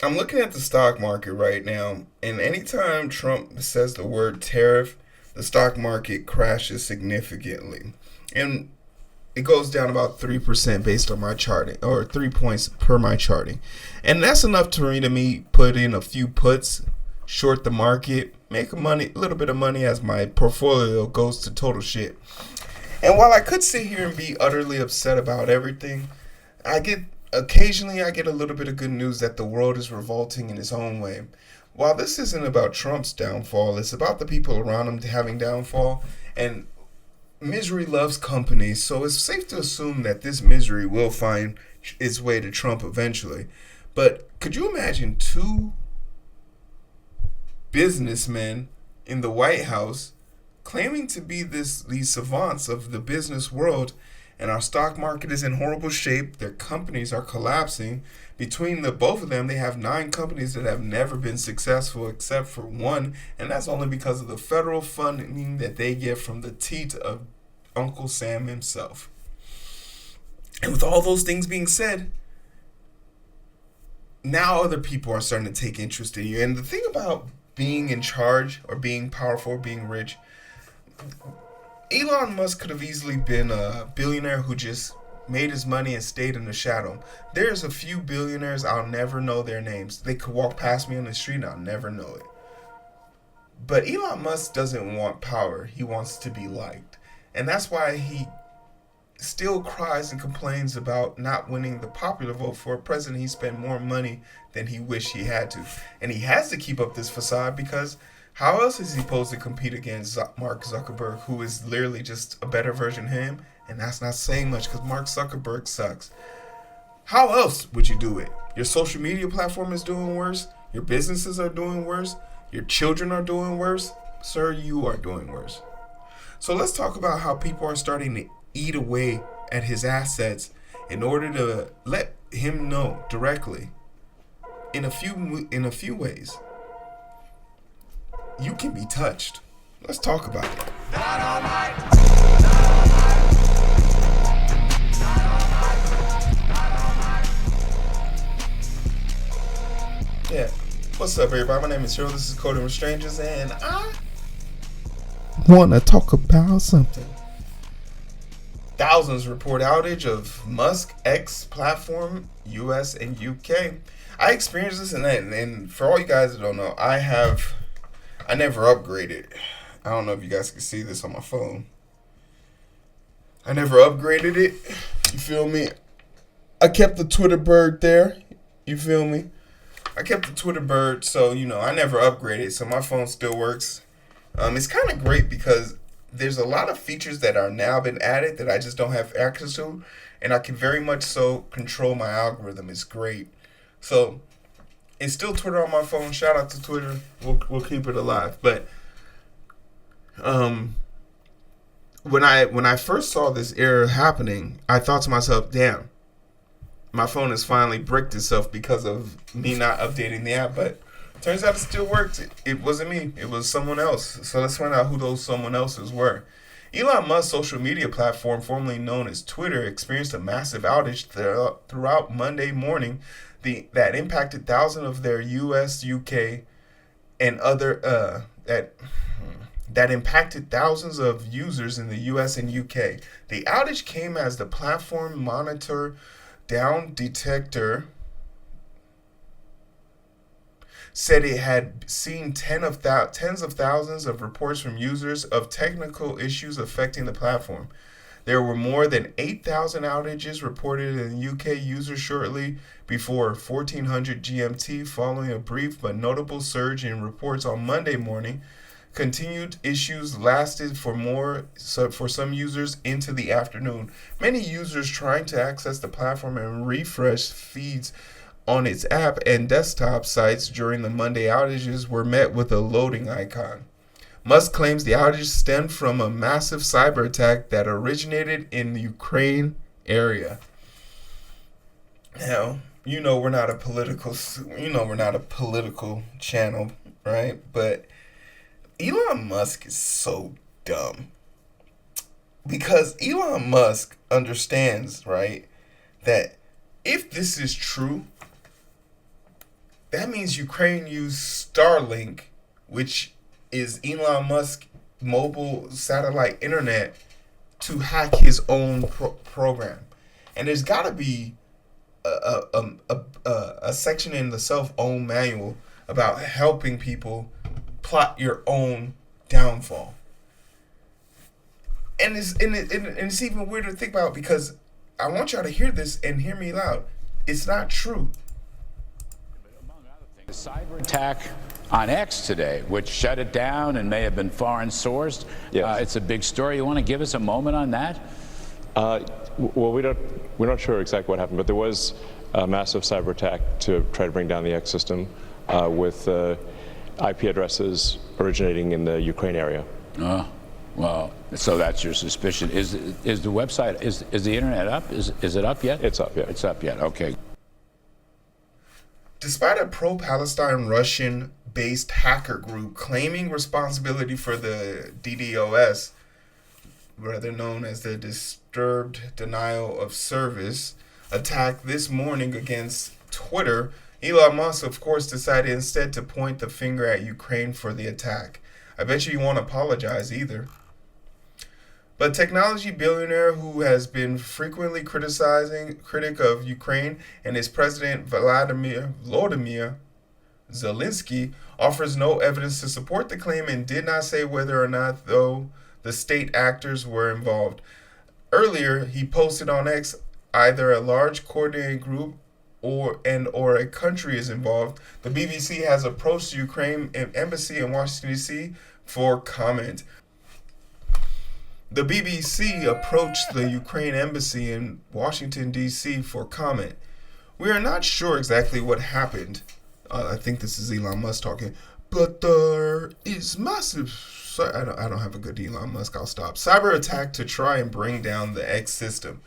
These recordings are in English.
I'm looking at the stock market right now, and anytime Trump says the word tariff, the stock market crashes significantly. And it goes down about 3% based on my charting, or 3 points per my charting. And that's enough to me put in a few puts, short the market, make a little bit of money as my portfolio goes to total shit. And while I could sit here and be utterly upset about everything, I get occasionally I get a little bit of good news that the world is revolting in its own way. While this isn't about Trump's downfall, it's about the people around him having downfall, and misery loves company, so it's safe to assume that this misery will find its way to Trump eventually. But could you imagine two businessmen in the White House claiming to be these savants of the business world, and our stock market is in horrible shape. Their companies are collapsing. Between the both of them, they have 9 companies that have never been successful except for one, and that's only because of the federal funding that they get from the teat of Uncle Sam himself. And with all those things being said, now other people are starting to take interest in you. And the thing about being in charge or being powerful or being rich, Elon Musk could have easily been a billionaire who just made his money and stayed in the shadow. There's a few billionaires I'll never know their names. They could walk past me on the street and I'll never know it. But Elon Musk doesn't want power. He wants to be liked. And that's why he still cries and complains about not winning the popular vote for a president he spent more money than he wished he had to. And he has to keep up this facade because how else is he supposed to compete against Mark Zuckerberg, who is literally just a better version of him? And that's not saying much because Mark Zuckerberg sucks. How else would you do it? Your social media platform is doing worse. Your businesses are doing worse. Your children are doing worse. Sir, you are doing worse. So let's talk about how people are starting to eat away at his assets in order to let him know directly in a few ways you can be touched. Let's talk about it. Yeah. What's up, everybody? My name is Ciaran. This is Coding with Strangers, and I want to talk about something. Thousands report outage of Musk X platform, US and UK. I experienced this, and for all you guys that don't know, I never upgraded. I don't know if you guys can see this on my phone. I never upgraded it. You feel me? I kept the Twitter bird there. You feel me? I kept the Twitter bird, so I never upgraded, so my phone still works. It's kind of great because there's a lot of features that are now been added that I just don't have access to, and I can very much so control my algorithm. It's great. So it's still Twitter on my phone. Shout out to Twitter. We'll keep it alive. But when I first saw this error happening, I thought to myself, damn, my phone has finally bricked itself because of me not updating the app. But turns out it still worked. It wasn't me. It was someone else. So let's find out who those someone else's were. Elon Musk's social media platform, formerly known as Twitter, experienced a massive outage throughout Monday morning that impacted thousands of their U.S., UK, and other that impacted thousands of users in the U.S. and UK. The outage came as the platform monitor down detector said it had seen tens of thousands of reports from users of technical issues affecting the platform. There were more than 8,000 outages reported in UK users shortly before 1400 GMT, following a brief but notable surge in reports on Monday morning. Continued issues lasted for some users into the afternoon. Many users trying to access the platform and refresh feeds on its app and desktop sites during the Monday outages were met with a loading icon. Musk claims the outage stemmed from a massive cyber attack that originated in the Ukraine area. Now, we're not a political channel, right? But Elon Musk is so dumb. Because Elon Musk understands, right, that if this is true, that means Ukraine used Starlink, which is Elon Musk mobile satellite internet, to hack his own program. And there's got to be a section in the self-owned manual about helping people plot your own downfall. And it's even weirder to think about, because I want y'all to hear this and hear me loud. It's not true. The cyber attack on X today, which shut it down and may have been foreign sourced. Yes. It's a big story. You want to give us a moment on that? Well, we're not sure exactly what happened, but there was a massive cyber attack to try to bring down the X system with IP addresses originating in the Ukraine area. Well, so that's your suspicion. Is the website, is the internet up? Is it up yet? It's up, yeah. It's up yet, okay. Despite a pro-Palestine Russian-based hacker group claiming responsibility for the DDoS, rather known as the Disturbed Denial of Service, attack this morning against Twitter, Elon Musk, of course, decided instead to point the finger at Ukraine for the attack. I bet you won't apologize either. But technology billionaire who has been frequently critic of Ukraine and its president Volodymyr Zelensky offers no evidence to support the claim and did not say whether or not, though, the state actors were involved. Earlier, he posted on X either a large coordinated group or a country is involved. The BBC has approached the Ukraine embassy in Washington, D.C. for comment. The BBC approached the Ukraine embassy in Washington, D.C. for comment. We are not sure exactly what happened. I think this is Elon Musk talking. But there is massive... I don't have a good Elon Musk. I'll stop. Cyber attack to try and bring down the X system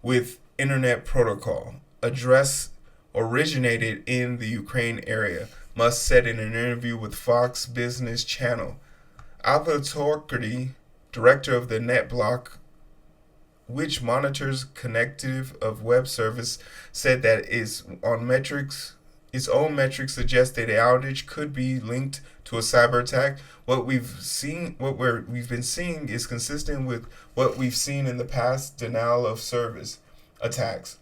with internet protocol. Address originated in the Ukraine area, Musk said in an interview with Fox Business Channel. Alva Torkady, director of the NetBlock, which monitors connectivity of web service, said that its own metrics suggest that the outage could be linked to a cyber attack. What we've been seeing is consistent with what we've seen in the past denial of service attacks.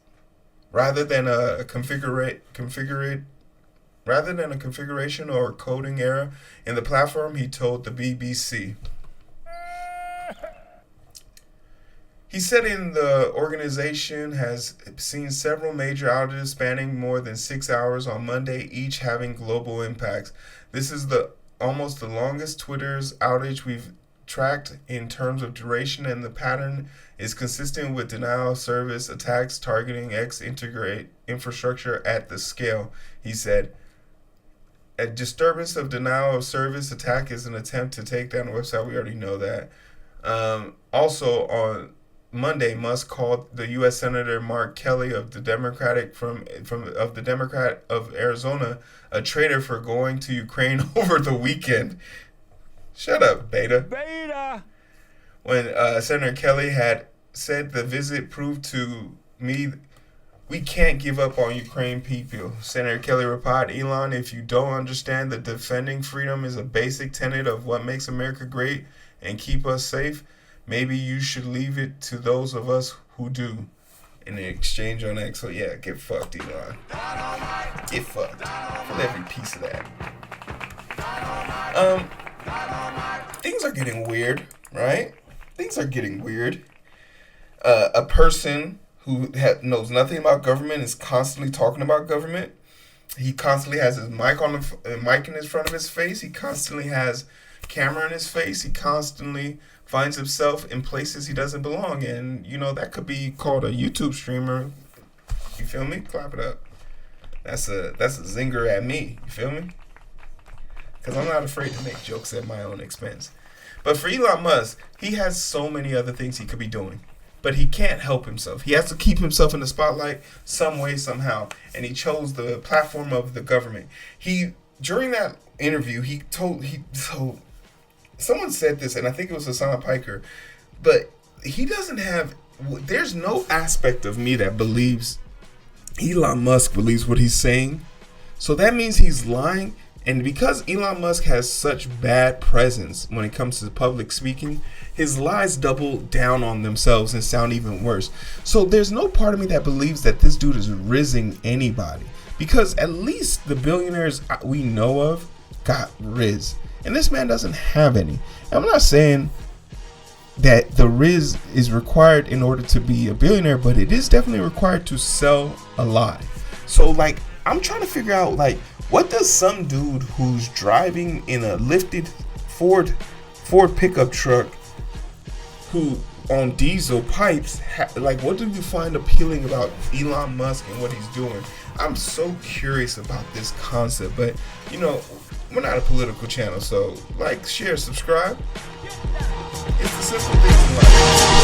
Rather than a configuration or coding error in the platform, he told the BBC. He said the organization has seen several major outages spanning more than 6 hours on Monday, each having global impacts. This is almost the longest Twitter's outage we've tracked in terms of duration, and the pattern is consistent with denial of service attacks targeting X infrastructure at the scale, he said. A disturbance of denial of service attack is an attempt to take down a website. We already know that. Also on Monday, Musk called the U.S. Senator Mark Kelly of the Democrat of Arizona a traitor for going to Ukraine over the weekend. Shut up, Beta. Beta! When Senator Kelly had said the visit proved to me we can't give up on Ukraine people. Senator Kelly replied, Elon, if you don't understand that defending freedom is a basic tenet of what makes America great and keep us safe, maybe you should leave it to those of us who do. In the exchange on X, so yeah, get fucked, Elon. Get fucked. Feel every piece of that. Things are getting weird, right? Things are getting weird. A person who knows nothing about government is constantly talking about government. He constantly has his mic in his front of his face. He constantly has camera in his face. He constantly finds himself in places he doesn't belong in. You know, that could be called a YouTube streamer. You feel me? Clap it up. That's a zinger at me. You feel me? Because I'm not afraid to make jokes at my own expense. But for Elon Musk, he has so many other things he could be doing. But he can't help himself. He has to keep himself in the spotlight some way, somehow. And he chose the platform of the government. During that interview, someone said this, and I think it was Hassan Piker, but there's no aspect of me that believes Elon Musk believes what he's saying So that means he's lying. And because Elon Musk has such bad presence when it comes to public speaking, his lies double down on themselves and sound even worse. So there's no part of me that believes that this dude is rizzing anybody. Because at least the billionaires we know of got rizz. And this man doesn't have any. And I'm not saying that the rizz is required in order to be a billionaire, but it is definitely required to sell a lie. So like, I'm trying to figure out, like, what does some dude who's driving in a lifted Ford pickup truck, who on diesel pipes, like, what do you find appealing about Elon Musk and what he's doing? I'm so curious about this concept, but you know, we're not a political channel, so like, share, subscribe. It's the simple things in life.